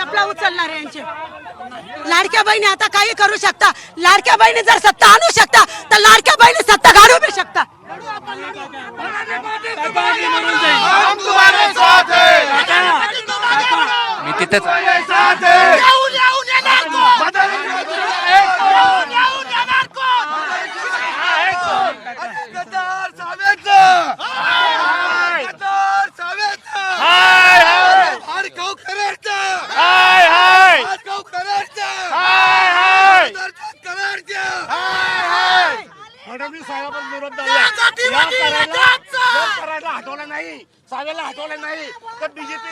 आपला उचलणार आहे यांचे लाडक्या बहिणी आता काही करू शकता लाडक्या बहिणी जर सत्ता आणू शकता तर लाडक्या बहिणी सत्ता काढू बी शकता मी तिथेच फडणवीस साहेबांवर विरोध हटवलं नाही सावेला हटवलं नाही तर बीजेपी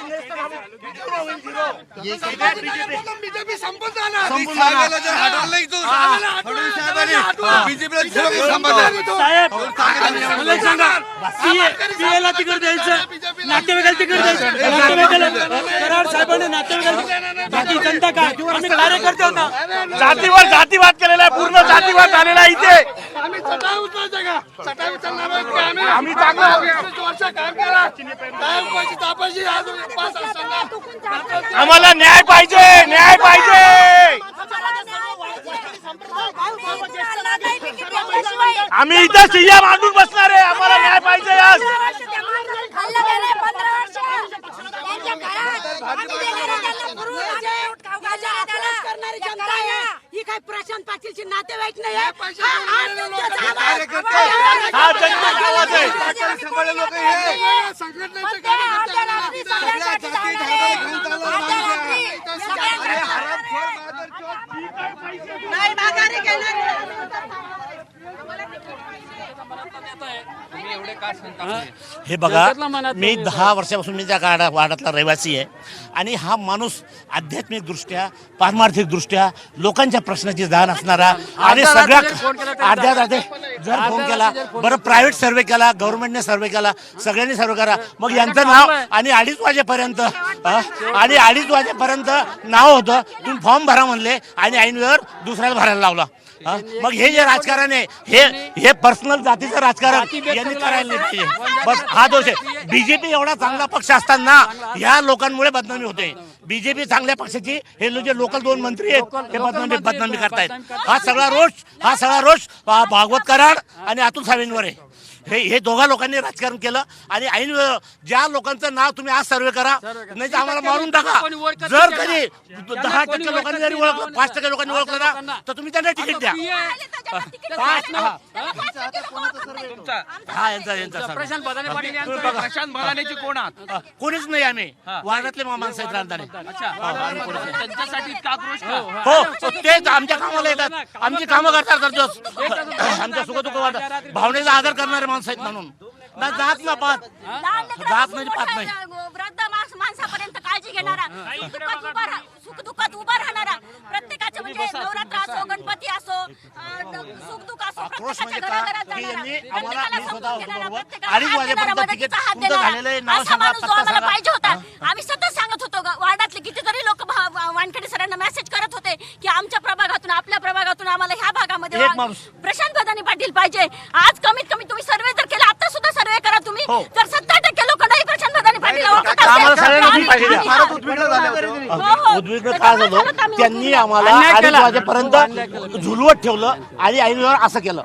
बीजेपी संपून जाणार तिकीट द्यायचं नातेवाईकाला तिकीट द्यायचं नातेवाईकाला कराड साहेबांनी नातेवाईकाला बाकी जनता काय आम्ही कार्यकर्ते होता जातीवर जातीवाद केलेला आहे पूर्ण जातीवाद झालेला आहे इथे आम्ही चांगलं आम्हाला न्याय पाहिजे न्याय पाहिजे आम्ही इथं सिया मांडून बसणार आहे आम्हाला न्याय पाहिजे आज ही काय प्रशांत पाटीलची नातेवाईक नाही हे बघा मी 10 वर्षापासून मी त्या वाड्यातला रहिवासी आहे आणि हा माणूस आध्यात्मिक दृष्ट्या पारमार्थिक दृष्ट्या लोकांच्या प्रश्नाची जाण असणारा आणि सगळ्या अर्ध्या जर फोन केला बरं प्रायव्हेट सर्वे केला गव्हर्नमेंटने सर्वे केला सगळ्यांनी सर्वे करा मग यांचं नाव आणि 2:30 वाजेपर्यंत नाव होतं तुम्ही फॉर्म भरा म्हणले आणि ऐन वेळेवर दुसऱ्याला भरायला लावला मग हे जे राजकारण आहे हे पर्सनल जातीचं राजकारण यांनी करायला नाही पाहिजे बस हा दोष आहे बीजेपी एवढा चांगला पक्ष असताना या लोकांमुळे बदनामी होते बीजेपी चांगल्या पक्षाची हे जे लोकल 2 मंत्री आहेत हे बदनामी करतायत हा सगळा रोष भागवत कराड आणि अतुल सावेंवर आहे हे दोघा लोकांनी राजकारण केलं आणि ऐन ज्या लोकांचं नाव तुम्ही आज सर्वे करा नाही तर आम्हाला मारून टाका जर कधी 10% लोकांनी जरी ओळखलं 5% लोकांनी ओळखलं ना तर तुम्ही त्यांना तिकीट द्या प्रशांत भदानेची कोणात कोणीच नाही आम्ही वार्डातले माणसं आहेत राजधानी त्यांच्यासाठी इतका आक्रोश हो तेच आमच्या कामाला येतात आमची कामं करतात आमच्या सुखदुःख वाटत भावनेचा आदर करणारे माणसं आहेत म्हणून ना जात ना पात जात नाही पात नाही वृद्ध माणसापर्यंत काळजी घेणारा सुखदुःखात उभा राहणारा प्रत्येकाचे म्हणजे नवरात्र असो गणपती असो सुखदुःख असो आक्रोश म्हणजे का की यांनी आम्हाला मी स्वतः बरोबर 2:30 वाजेपर्यंत तिकीट तुमचं झालेलं आहे नाव सांगा पत्ता पाहिजे होता आम्ही सतत सांगत होतो वार्डातले कितीतरी लोक वानखेडे सरांना मेसेज करत होते की आमच्या प्रभागातून आपल्या प्रभागातून आम्हाला ह्या भागामध्ये प्रशांत भदाने पाटील पाहिजे आज कमीत कमी तुम्ही सर्वे जर केला आता सुद्धा सर्वे करा तुम्ही जर 70% लोक नाही प्रशांत भदाने पाटील उद्विग्न काय झालं त्यांनी आम्हाला 2:30 वाजेपर्यंत झुलवत ठेवलं आणि ऐनवेळेवर असं केलं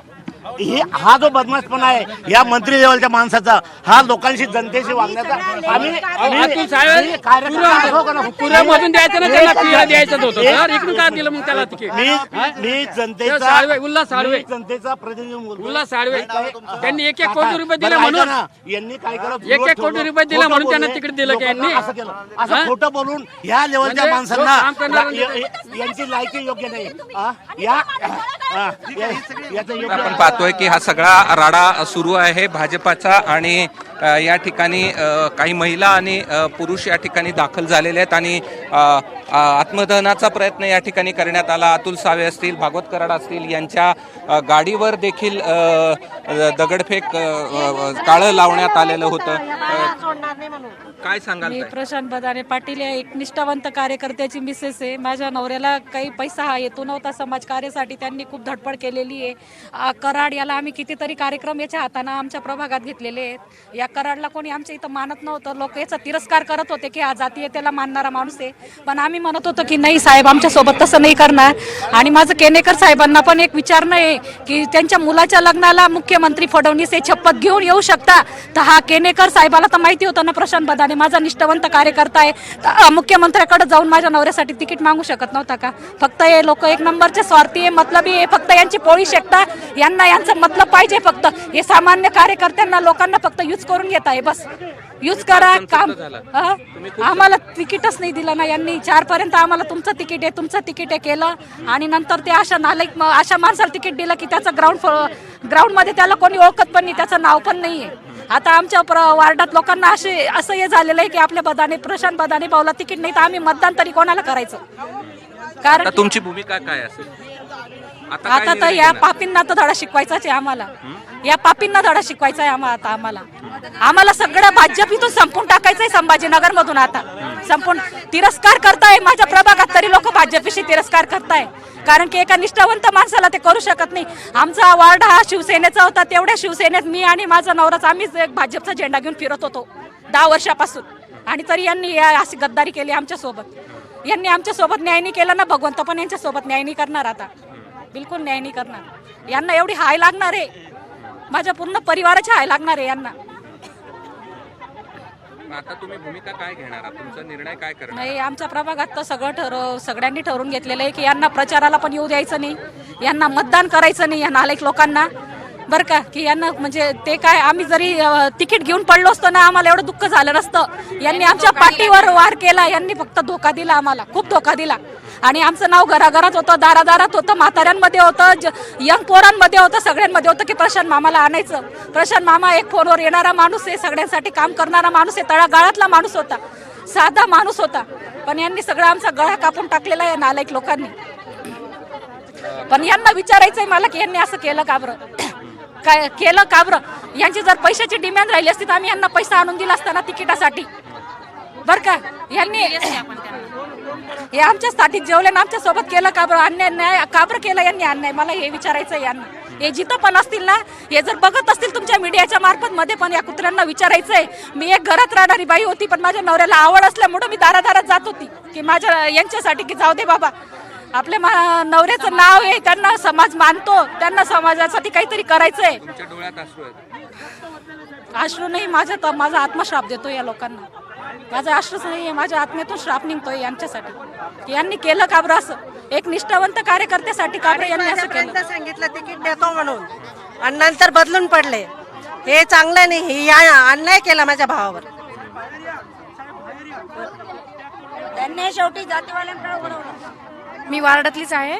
हा जो बदमाशपणा आहे या मंत्री लेवलच्या माणसाचा हा लोकांशी जनतेशी वागण्याचा आम्ही जनतेचा प्रतिनिधी त्यांनी 1-1 कोटी रुपये दिले म्हणून यांनी काय केलं 1-1 कोटी रुपये दिले म्हणून त्यांना तिकीट दिलं की यांनी असं केलं असं खोटं बोलून या लेवलच्या माणसांना यांची लायकी योग्य नाही आपण पाहतोय की हा सगळा राडा सुरू आहे भाजपाचा आणि या ठिकाणी काही महिला आणि पुरुष या ठिकाणी दाखल झालेले आहेत आणि आत्मदहनाचा प्रयत्न या ठिकाणी करण्यात आला अतुल सावे असतील भागवत कराड असतील यांच्या गाडीवर देखील दगडफेक काळं लावण्यात आलेलं होतं काय सांगाल मी ताई? प्रशांत बदाने पाटील या एक निष्ठावंत कार्यकर्त्याची मिसेस आहे. माझ्या नवऱ्याला काही पैसा हा येतो नव्हता समाजकार्यासाठी, त्यांनी खूप धडपड केलेली आहे. कराड याला आम्ही कितीतरी कार्यक्रम याच्या हाताने आमच्या प्रभागात घेतलेले आहेत. या कराडला कोणी आमच्या इथं मानत नव्हतं, लोक याचा तिरस्कार करत होते की हा जातीय त्याला मानणारा माणूस आहे. पण आम्ही म्हणत होतो की नाही साहेब, आमच्यासोबत तसं नाही करणार. आणि माझं केनेकर साहेबांना पण एक विचारणं आहे की त्यांच्या मुलाच्या लग्नाला मुख्यमंत्री फडणवीस हे शपथ घेऊन येऊ शकता, तर हा केनेकर साहेबाला तर माहिती होतं ना प्रशांत बदाने माझा निष्ठावंत कार्यकर्ता आहे, तर मुख्यमंत्र्याकडे जाऊन माझ्या नवऱ्यासाठी तिकीट मागू शकत नव्हता का? फक्त हे लोक एक नंबरचे स्वार्थी आहे, मतलबी आहे, फक्त यांची पोळी शेकता, यांना यांचं मतलब पाहिजे. फक्त हे सामान्य कार्यकर्त्यांना लोकांना फक्त यूज करून घेत आहे. बस यूज करा काम. आम्हाला तिकीटच नाही दिलं ना यांनी. 4 पर्यंत आम्हाला तुमचं तिकीट आहे केलं, आणि नंतर ते अशा नालायक अशा माणसाला तिकीट दिलं की त्याचं ग्राउंड मध्ये त्याला कोणी ओळखत पण नाही, त्याचं नाव पण नाहीये. आता आमच्या वार्डात लोकांना असं हे झालेलं आहे की आपल्या प्रशांत बदाने भाऊला तिकीट नाही तर आम्ही मतदान तरी कोणाला करायचं? कारण आता तुमची भूमिका काय असेल? आता तर या पापींना तर धडा शिकवायचाच आहे आम्हाला. या पापींना धडा शिकवायचा आहे आम्हाला सगळं भाजप इथून संपून टाकायचंय. संभाजीनगर मधून आता संपून तिरस्कार करताय माझ्या प्रभागात, तरी लोक भाजपशी तिरस्कार करताय. कारण की एका निष्ठावंत माणसाला ते करू शकत नाही. आमचा वार्ड हा शिवसेनेचा होता, तेवढ्या शिवसेनेत मी आणि माझा नवराच आम्हीच एक भाजपचा झेंडा घेऊन फिरत होतो 10 वर्षापासून. आणि तरी यांनी अशी गद्दारी केली आमच्यासोबत. यांनी आमच्यासोबत न्याय नाही केला ना, भगवंत पण यांच्यासोबत न्याय नाही करणार. आता बिलकुल न्याय नाही करणार. यांना एवढी हाय लागणार आहे, माझ्या पूर्ण परिवाराची हाय लागणार आहे यांना. आता तुम्ही भूमिका काय घेणार? तुमचा निर्णय काय करणार? नाही, आमच्या प्रभागात तर सगळ्यांनी ठरवून घेतलेलं आहे की यांना प्रचाराला पण येऊ द्यायचं नाही, यांना मतदान करायचं नाही, या नालायक लोकांना. बरं का, की यांना म्हणजे ते काय, आम्ही जरी तिकीट घेऊन पडलो असतो ना आम्हाला एवढं दुःख झालं नसतं. यांनी आमच्या पाठीवर वार केला, यांनी फक्त धोका दिला आम्हाला, खूप धोका दिला. आणि आमचं नाव घराघरात होतं, दारादारात होतं, म्हाताऱ्यांमध्ये होतं, यंग पोरांमध्ये होतं, सगळ्यांमध्ये होतं की प्रशांत मामाला आणायचं. प्रशांत मामा एक फोनवर येणारा माणूस आहे, सगळ्यांसाठी काम करणारा माणूस आहे, तळागाळातला माणूस होता, साधा माणूस होता. पण यांनी सगळं आमचा गळा कापून टाकलेला आहे नालायक लोकांनी. पण यांना विचारायचंय मला की यांनी असं केलं का बरं? काय केलं का बरं? यांची जर पैशाची डिमांड राहिली असती तर आम्ही यांना पैसा आणून दिला असताना तिकिटासाठी. बरं का, यांनी हे आमच्यासाठी जेवल्यानं आमच्या सोबत केलं का बरं? अन्याय का बरं केलं यांनी अन्याय? मला हे विचारायचं आहे यांना. हे जिथं पण असतील ना, हे जर बघत असतील तुमच्या मीडियाच्या मार्फत मध्ये, पण या कुत्र्यांना विचारायचंय. मी एक घरात राहणारी बाई होती, पण माझ्या नवऱ्याला आवड असल्यामुळे मी दारादारात जात होती की माझ्या यांच्यासाठी की जाऊ दे बाबा, आपल्या नवऱ्याचं नाव आहे, त्यांना समाज मानतो, त्यांना समाजासाठी काहीतरी करायचंय. तुमच्या डोळ्यात अश्रू आहेत? अश्रू नाही, माझा आत्मश्राप देतो या लोकांना. माझा अश्रूच नाहीये, माझ्या आत्म्यातून श्राप निघतोय यांच्यासाठी की यांनी केलं का बरं असं? एक निष्ठावंत कार्यकर्त्यासाठी का बरं यांनी असं केलं? सांगितलं तिकीट देतो म्हणून आणि नंतर बदलून पडले. हे चांगलं नाही, अन्याय केला माझ्या भावावर. त्यांनी शेवटी जातीवाल्यांकडे वळवलं. मी वार्डातलीच आहे.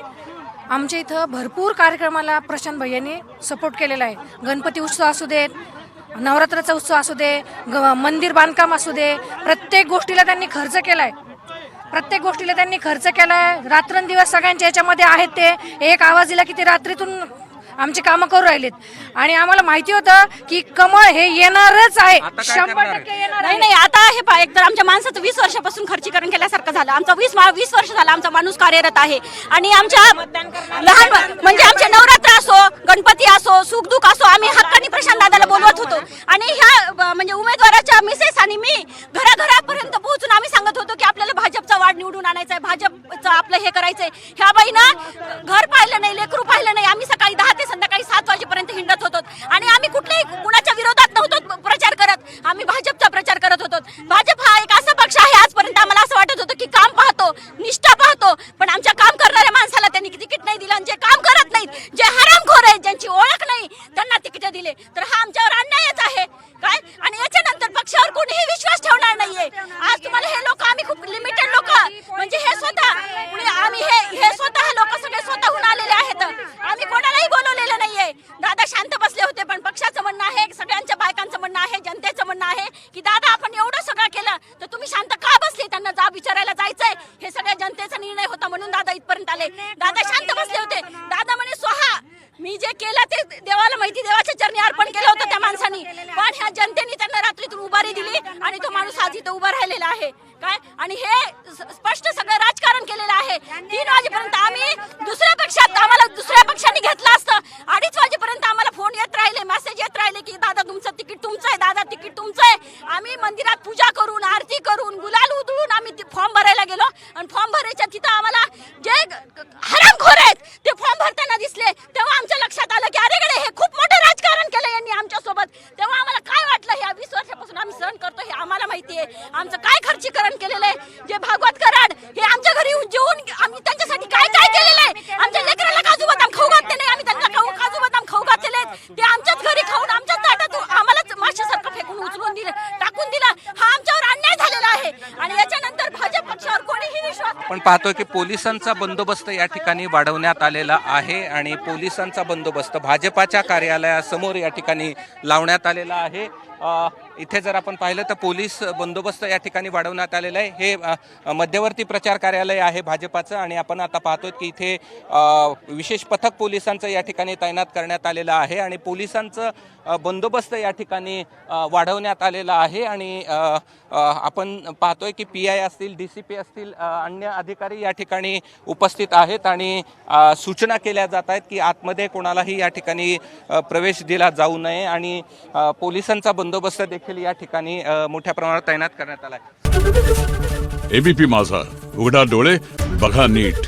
आमच्या इथं भरपूर कार्यक्रमाला प्रशांत भैयाने सपोर्ट केलेला आहे. गणपती उत्सव असू देत, नवरात्राचा उत्सव असू दे, मंदिर बांधकाम असू दे, प्रत्येक गोष्टीला त्यांनी खर्च केलाय. रात्रंदिवस सगळ्यांच्या याच्यामध्ये आहेत. ते एक आवाज दिला की ते रात्रीतून आमची कामं करू राहिलेत. आणि आम्हाला माहिती होतं की कमळ हे येणारच आहे, 100% येणार आहे. नाही, आता हे पहा, एकतर आमच्या माणसाचं 20 वर्षापासून खर्चीकरण केल्यासारखं झालं. आमचा 20 वर्ष झाला आमचा माणूस कार्यरत आहे. आणि आमच्या लहान म्हणजे आमचे नवरात्र असो, गणपती असो, सुखदुःख असो, आम्ही हक्कानी प्रशांत दादाला बोलवत होतो. आणि ह्या म्हणजे उमेदवाराच्या मिसेस आणि मी घराघरापर्यंत पोहोचून आम्ही सांगत होतो की आपल्याला भाजपचा वाढ निवडून आणायचा आहे, भाजपचं आपलं हे करायचंय. ह्या बाईनं घर पाहिलं नाही, लेकरू पाहिलं नाही. आम्ही सकाळी 10 ते संध्याकाळी 7 वाजेपर्यंत हिंडत होतो आणि आम्ही कुठल्याही कुणाच्या विरोधात नव्हतो प्रचार करत, आम्ही भाजपचा प्रचार करत होतो. भाजप हा एक असा पक्ष आहे, आजपर्यंत आम्हाला असं वाटत होतं की काम पाहतो, निष्ठा पाहतो, पण आमच्या काम करणाऱ्या माणसाला त्यांनी तिकीट नाही दिलं. आणि जे काम करत नाहीत, जे हरामखोर आहेत, ज्यांची ओळख नाही, त्यांना तिकीट दिले, तर हा आमच्यावर अन्यायच आहे काय? आणि याच्यानंतर पक्षावर कोणीही विश्वास ठेवणार नाहीये. आज तुम्हाला हे लोक, आम्ही खूप लिमिटेड लोक, म्हणजे हे स्वतः आम्ही हे स्वतः लोक सगळे स्वतःहून आलेले आहेत. आम्ही कोणालाही बोलवलेलं नाहीये. दादा शांत बसले होते, पण पक्षाचं म्हणणं आहे, सगळ्यांच्या बायकांचं म्हणणं आहे, जनतेचं म्हणणं आहे की दादा आपण एवढं सगळं केलं तर तुम्ही शांत का बसले? त्यांना जाब विचारायला जायचंय. हे सगळ्या जनतेचा निर्णय होता म्हणून दादा इथपर्यंत आले. दादा शांत बसले होते. दादा म्हणे स्वहा मी जे केलं ते देवाला माहिती, देवाच्या चरणी अर्पण केलं होतं त्या माणसाने. पण ह्या जनतेने त्यांना रात्रीतून उभारी दिली आणि तो माणूस आज इथं आणि हे स्पष्ट सगळं राजकारण केलेलं आहे. 3 वाजेपर्यंत आम्ही दुसऱ्या पक्षात, आम्हाला दुसऱ्या पक्षांनी घेतलं असतं. 2:30 वाजेपर्यंत आम्हाला फोन येत राहिले, मेसेज येत राहिले की दादा तुमचं तिकीट तुमचं आहे, दादा तिकीट तुमचं आहे. आम्ही मंदिरात पूजा करून, आरती करून, गुलाल उधळून आम्ही फॉर्म भरायला गेलो आणि फॉर्म भरायच्या तिथं आम्हाला जे हरामखोर आहेत ते फॉर्म भरताना दिसले. तेव्हा आमच्या लक्षात आलं की अरे गडे, हे खूप मोठं राजकारण केलं यांनी आमच्या सोबत. तेव्हा आम्हाला काय वाटलं, ह्या 20 वर्षापासून आम्ही सहन करतो हे आम्हाला माहिती आहे. आमचं काय खर्चीकरण केलेलं आहे. जे भागवत कराड हे आमच्या घरी जेवून आम्ही त्यांच्यासाठी काय काय केलेलं आहे. आमच्या लेकराला काजू बदाम खाऊ घातले नाही, आम्ही त्यांना काजू बदाम खाऊ घातलेले आहेत. ते आमच्याच घरी खाऊन आमच्याच ताटात आम्हालाच माशासारखं फेकून उचलून दिलं, टाकून दिला. हा आमच्यावर अन्याय झालेला आहे आणि याच्यानंतर भाजप पक्षावर कोणीही विश्वास. पण पाहतोय की पोलिसांचा बंदोबस्त या ठिकाणी वाढवण्यात आलेला आहे आणि पोलिसांचा बंदोबस्त भाजपाच्या कार्यालयासमोर या ठिकाणी लावण्यात आलेला आहे. इथे जर आपण पाहिलं तर पोलीस बंदोबस्त या ठिकाणी वाढवण्यात आलेला आहे. हे मध्यवर्ती प्रचार कार्यालय आहे भाजपाचं आणि आपण आता पाहतोय की इथे विशेष पथक पोलिसांचं या ठिकाणी तैनात करण्यात आलेलं आहे आणि पोलिसांचं बंदोबस्त या ठिकाणी वाढवण्यात आलेला आहे. आणि आपण पाहतोय की PI असतील, DCP असतील, अन्य अधिकारी या ठिकाणी उपस्थित आहेत आणि सूचना केल्या जात आहेत की आतमध्ये कोणालाही या ठिकाणी प्रवेश दिला जाऊ नये आणि पोलिसांचा बंदोबस्त देखील या ठिकाणी मोठ्या प्रमाणात तैनात करण्यात आला आहे. ABP माझा, उघडा डोळे बघा नीट.